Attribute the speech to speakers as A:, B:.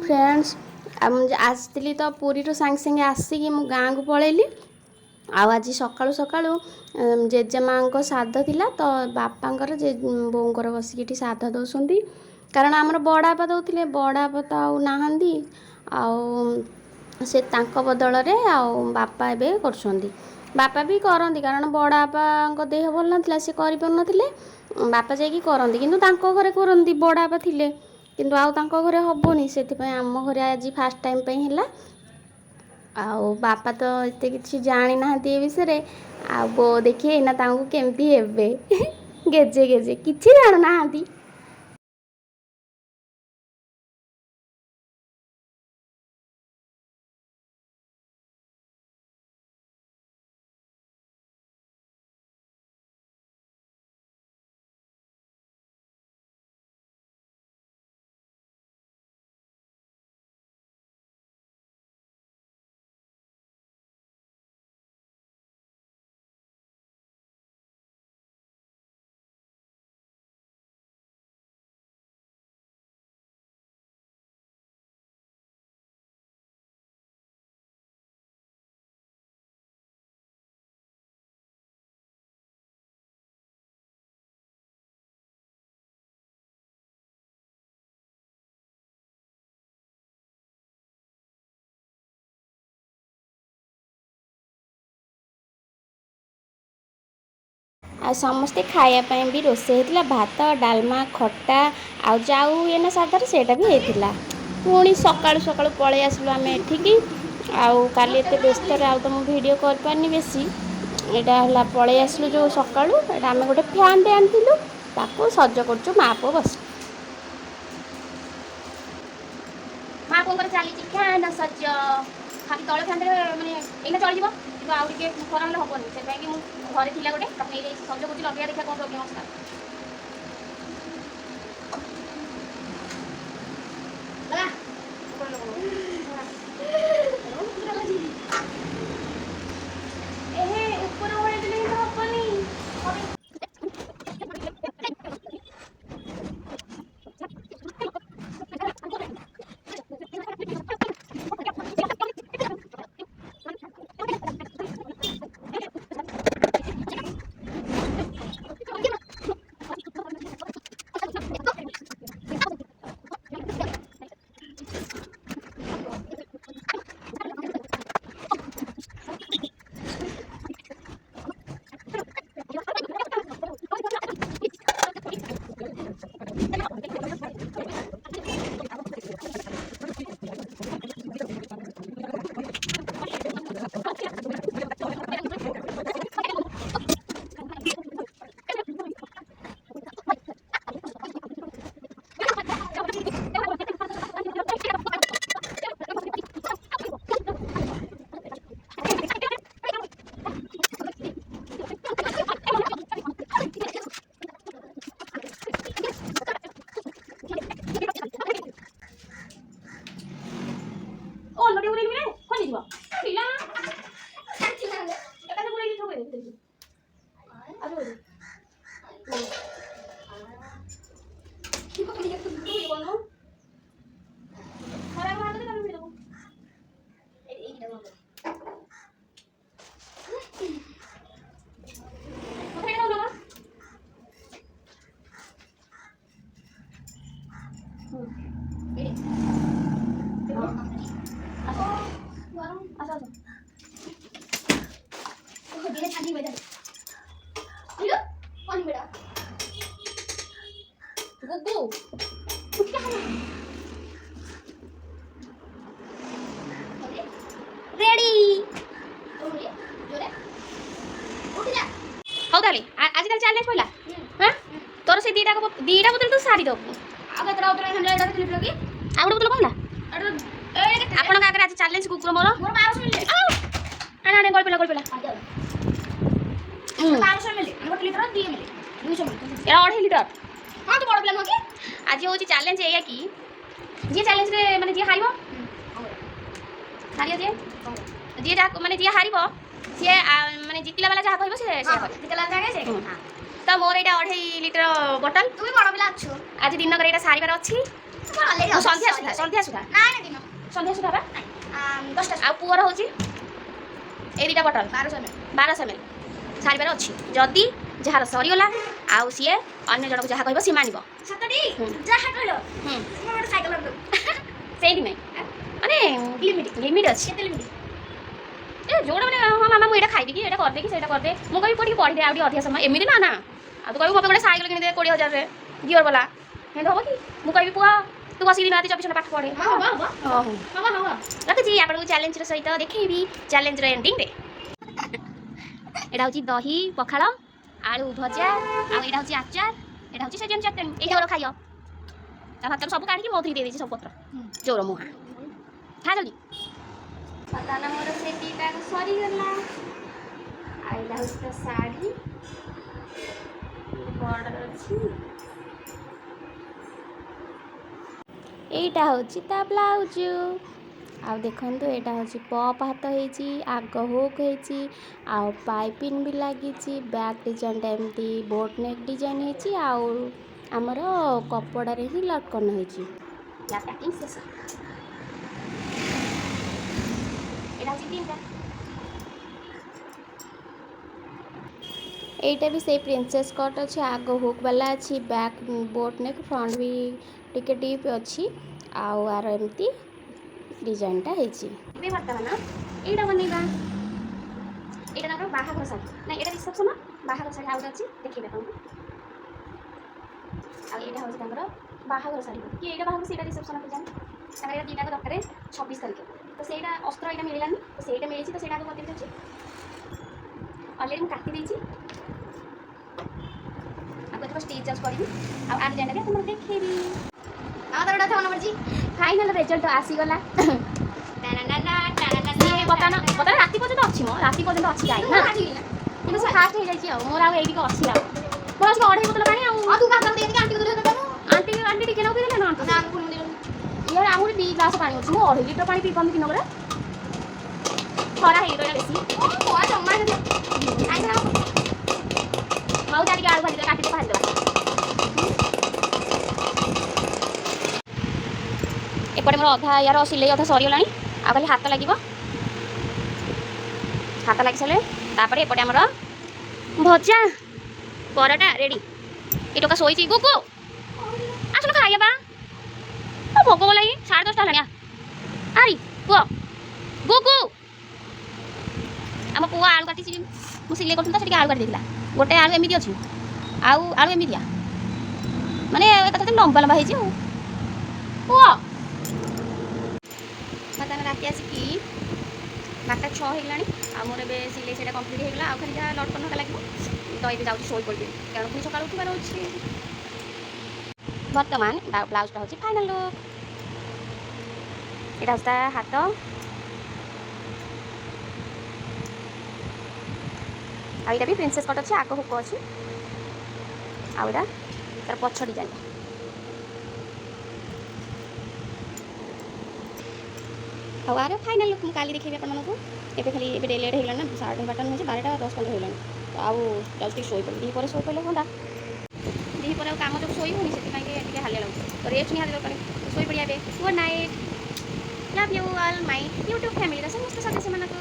A: Friends आसती तो पुरी सांगे सांगे आसिक मु गाँ को पलैली आज सकाळु सकाळु जेजेमा श्राद्ध थिला तो बापांकर जे बोंकर बसिक श्राद्ध दौरान कारण आमर बड़ापा दौले बड़ापा तो आउ नाहांती से तांको बदल रे बापा एबे करछंती बापा भी करती कारण बड़ापा देह भल नाथिला से करि पार नथिले बापा जाइकी करती किंतु तांको घरे करती बड़ापा थिले किंतु आउ तांको घरे हबनी सेथिपई आम घरे आज फास्ट टाइम पे हिला आउ बापा तो एते किछि जानि नाहंती ए विषय आ बो देखिए ना तांको केमती हेबे गेजे गेजे किछि जानु नाहंती। आ समस्ते खायापाई भी रोषे होता भात डालमा खटा आउ जाऊ एना साधार सेटा भी होता पुणी सकाळु सकाळु पलि आसलु आम एठिकी आउ काली एते व्यस्त आउ तो मुझे वीडियो कर पानी बेसी यहाँ पलि आसलु जो सकाळु एटा आम गोटे फैन टे आनिलु ताको सज करछु मा पो बस मा पो चली फैन सज खाली तले फैन माने एना चली जीवो कि आउ टिके खरा हेले हबनी से कि मु घरे थिला गोटे नहीं सज करछु लगे देखा कोन प्रोब्लेम होता आज कल चैलेंज पहला हां तोर से दीटा बदल तो सारी दबु आगे तोरा उतरे हंडा एटा क्लिप लगी आ गुड बदल कहला आपण का आज चैलेंज कुकुर मोर मारो सुनले आना आने गोल पेला मारो सुनले 1 लीटर 2 मिली 200 मिली एरा 2.5 लीटर हां तो बड़ प्लान हो कि आज हो चैलेंज एया कि जे चैलेंज रे माने जे हारिबो हारिया जे माने जे हारिबो सी माने जितला वाला जहाँ कहब से जितला जगह से तो मोर यहाँ 2.5 लीटर बोतल तू भी बड़ पिला अच्छु आज दिन कर यहाँ सारिबार अच्छी ସନ୍ଧ୍ୟା ସୁଧା ସନ୍ଧ୍ୟା ସୁଧା ବା 10ଟା ଆଉ ପୁଅର ହେଉଛି ଏଇ ଦୁଇଟା ବଟଲ 1200 ml ସାରିବାର ଅଛି ଯଦି ଯାହାର ସରିଗଲା ଆଉ ସିଏ ଅନ୍ୟ ଜଣକୁ ଯାହା କହିବ ସିଏ ମାନିବ ସେଇଥିପାଇଁ ମାନେ ଲିମିଟ୍ ଅଛି ଏ ଯୋଉଟା ମାନେ ହଁ ମାମା ମୁଁ ଏଇଟା ଖାଇବି କି ଏଇଟା କରିଦେ କି ସେଇଟା କରିଦେ ମୁଁ କହିବି ଟିକେ ପଢ଼ିଦେ ଆଉ ଟିକେ ଅଧିକ ସମୟ ଏମିତି ନା ଆଉ ତୁ କହିବୁ ମୋତେ ଗୋଟେ ସାଇକେଲ କିଣିଦେ 20,000ରେ ଗିଅର ବାଲା ହେଲେ ହେବ କି ମୁଁ କହିବି ପୁଅ ତୁ ବସିକି ରାତି 24 ଘଣ୍ଟା ପାଠ ପଢ଼େ ରଖୁଛି ଆପଣଙ୍କୁ ଚ୍ୟାଲେଞ୍ଜର ସହିତ ଦେଖେଇବି ଚ୍ୟାଲେଞ୍ଜର ଏଣ୍ଡିଂରେ ଏଇଟା ହେଉଛି ଦହି ପଖାଳ ଆଳୁ ଭଜା ଆଉ ଏଇଟା ହେଉଛି ଆଚାର ଏଇଟା ହେଉଛି ସେଜନ ଚଟଣି ଏଇ ଜୋର ଖାଇବ ତା ଭାତରୁ ସବୁ କାଢ଼ିକି ମଧୁରୀ ଦେଇଦେଇଛି ସବୁ ପତ୍ର ଜୋର ମୁହାଁ ଖା ଜଲ୍ଦି ବର୍ତ୍ତମାନ ମୋର ସେ ଦୁଇଟା ସରିଗଲା ଆଉ ଏଇଟା ହେଉଛି ତ ଶାଢ଼ୀ ବର୍ଡ଼ର ଅଛି ଏଇଟା ହେଉଛି ତା ବ୍ଲାଉଜ ଆଉ ଦେଖନ୍ତୁ ଏଇଟା ହେଉଛି ପପ୍ ହାତ ହେଇଛି ଆଗ ହୁକ୍ ହେଇଛି ଆଉ ପାଇପିନ୍ ବି ଲାଗିଛି ବ୍ୟାକ୍ ଡିଜାଇନଟା ଏମିତି ବୋଟ୍ ନେକ୍ ଡିଜାଇନ ହେଇଛି ଆଉ ଆମର କପଡ଼ାରେ ହିଁ ଲଟକନ ହେଇଛି ପ୍ୟାକିଂ ଶେଷ ଏଇଟା ହେଉଛି ତିନିଟା এইটা ବି ସେଇ ପ୍ରିନ୍ସେସ୍ କଟ୍ ଅଛି ଆଗ ହୁକ୍ ବାଲା ଅଛି ବ୍ୟାକ୍ ବୋଟ୍ ନେକ୍ ଫ୍ରଣ୍ଟ ବି ଟିକେ ଡିପ୍ ଅଛି ଆଉ ଆର ଏମିତି ଡିଜାଇନଟା ହେଇଛି ଏବେ ବର୍ତ୍ତମାନ ଏଇଟା ବନେଇବା ଏଇଟା ତାଙ୍କର ବାହାଘର ଶାଢ଼ୀ ନାଇଁ ଏଇଟା ରିସେପ୍ସନ୍ ବାହାଘର ଶାଢ଼ୀ ଆଉ ଗୋଟେ ଅଛି ଦେଖେଇବେ ଆପଣଙ୍କୁ ଆଉ ଏଇଟା ହେଉଛି ତାଙ୍କର ବାହାଘର ଶାଢ଼ୀ କି ଏଇଟା ବାହାଘର ସେଇଟା ରିସେପ୍ସନ୍ କେଜାଣି ତାଙ୍କର ଏଇଟା ଦୁଇଟାକ ଦରକାର 26 ତାରିଖ ତ ସେଇଟା ଅସ୍ତ୍ର ଏଇଟା ମିଳିଲାନି ତ ସେଇଟା ମିଳିଛି ତ ସେଇଟା ଆଗ ବତେଇ ଦେଉଛି ଅଲରେଡ଼ି ମୁଁ କାଟି ଦେଇଛି आपको स्टेज जज करी आ डिजाइन भी आपको देखेबी आदरडा था मन मर्जी फाइनल रिजल्ट आसीगला बताना राति पर्यंत अच्छी मो राति पर्यंत अच्छी गाई ना କିନ୍ତୁ ସେ ଫାଷ୍ଟ ହେଇଯାଇଛି ଆଉ ମୋର ଆଉ ଏଇଟିକ ଅଛି ଆଉ ମୋର ଅଛି 2.5 ବୋତଲ ପାଣି ଆଉ ତୁ କାମ ଦେଇ ଆଣ୍ଟି କୁ ଦେଲେ ଆଣ୍ଟି ଟିକେ ନଉ ଦେଲେ ନା ଆଣ୍ଟି ଇଏ ଆହୁରି 2 ଗ୍ଲାସ ପାଣି ଅଛି ମୁଁ 2.5 ଲିଟର ପାଣି ପିଇ ପାରୁନି ଦିନ ପରେ ଖରା ହେଇଗଲା ବେଶୀ ଖରା ଜମା ଆଇସା ହଉ ଯା ଟିକେ ଆଳୁ ଭାଜି କାଟି ଦେ ଭାଜି ଦେବା ଏପଟେ ମୋର ଅଧା ୟାର ସିଲେଇ ଅଧା ସରିଗଲାଣି ଆଉ ଖାଲି ହାତ ଲାଗିବ ହାତ ଲାଗି ସାରିଲେ ତାପରେ ଏପଟେ ଆମର ଭଜା ପରଟା ରେଡ଼ି ଏ ଟୋକା ଶୋଇଛି ଗୁଗୁ ଆସୁନ ଖାଇବା ଭୋକ ଗଲାଣି 10:30 ହେଲାଣି ଆରି ପୁଅ ଗୁଗୁ ଆମ ପୁଅ ଆଳୁ କାଟିଛି ମୁଁ ସିଲେଇ କରୁଥିଲି ତ ସେ ଟିକେ ଆଳୁ କାଟି ଦେଇଥିଲା ଗୋଟେ ଆଳୁ ଏମିତି ଅଛି ଆଉ ଆଳୁ ଏମିତିଆ ମାନେ ଏକାଥରେ ଲମ୍ବା ଲମ୍ବା ହେଇଛି ଆଉ ପୁଅ ବର୍ତ୍ତମାନ ରାତି ଆସିକି 8:06 ହେଇଗଲାଣି ଆଉ ମୋର ଏବେ ସିଲେଇ ସେଇଟା କମ୍ପ୍ଲିଟ୍ ହେଇଗଲା ଆଉ ଖାଲି ଯାହା ଲଟକନ ହେକା ଲାଗିବ ତ ଏବେ ଯାଉଛି ଶୋଇ ପଡ଼ିବି କାରଣ ପୁଣି ସକାଳୁ ଉଠିବାର ଅଛି ବର୍ତ୍ତମାନ ବ୍ଲାଉଜଟା ହେଉଛି ଫାଇନାଲ୍ ଲୁକ୍ ଏଇଟା ହେଉଛି ତା ହାତ ଆଉ ଏଇଟା ବି ପ୍ରିନ୍ସେସ୍ କଟ୍ ଅଛି ଆଗ ହୁକ ଅଛି ଆଉ ଏଇଟା ତାର ପଛ ଡିଜାଇନଟା ଆଉ ଆର ଫାଇନାଲ୍ ଲୁକ୍ ମୁଁ କାଲି ଦେଖେଇବି ଆପଣମାନଙ୍କୁ ଏବେ ଖାଲି ଏବେ ଲେଟ୍ ହେଇଗଲାଣି ନା 12:30 ହେଉଛି 12:10-15 ହେଇଗଲାଣି ଆଉ ଯାଉଛି ଟିକେ ଶୋଇପଡ଼ିବି ଦ୍ୱିପହରେ ଶୋଇପଡ଼ିଲେ ହୁଅନ୍ତା ଦ୍ୱିପହରେ ଆଉ କାମ ଯୋଗୁଁ ଶୋଇ ହେଉନି ସେଥିପାଇଁ ଟିକେ ହାଲିଆ ଲାଗୁଛି ତ ରେଷ୍ଟ ନିହାତି ଦରକାର ଶୋଇପଡ଼ିବା ଏବେ good night love you all my YouTube ଫ୍ୟାମିଲିର ସମସ୍ତ ସଦସ୍ୟମାନଙ୍କୁ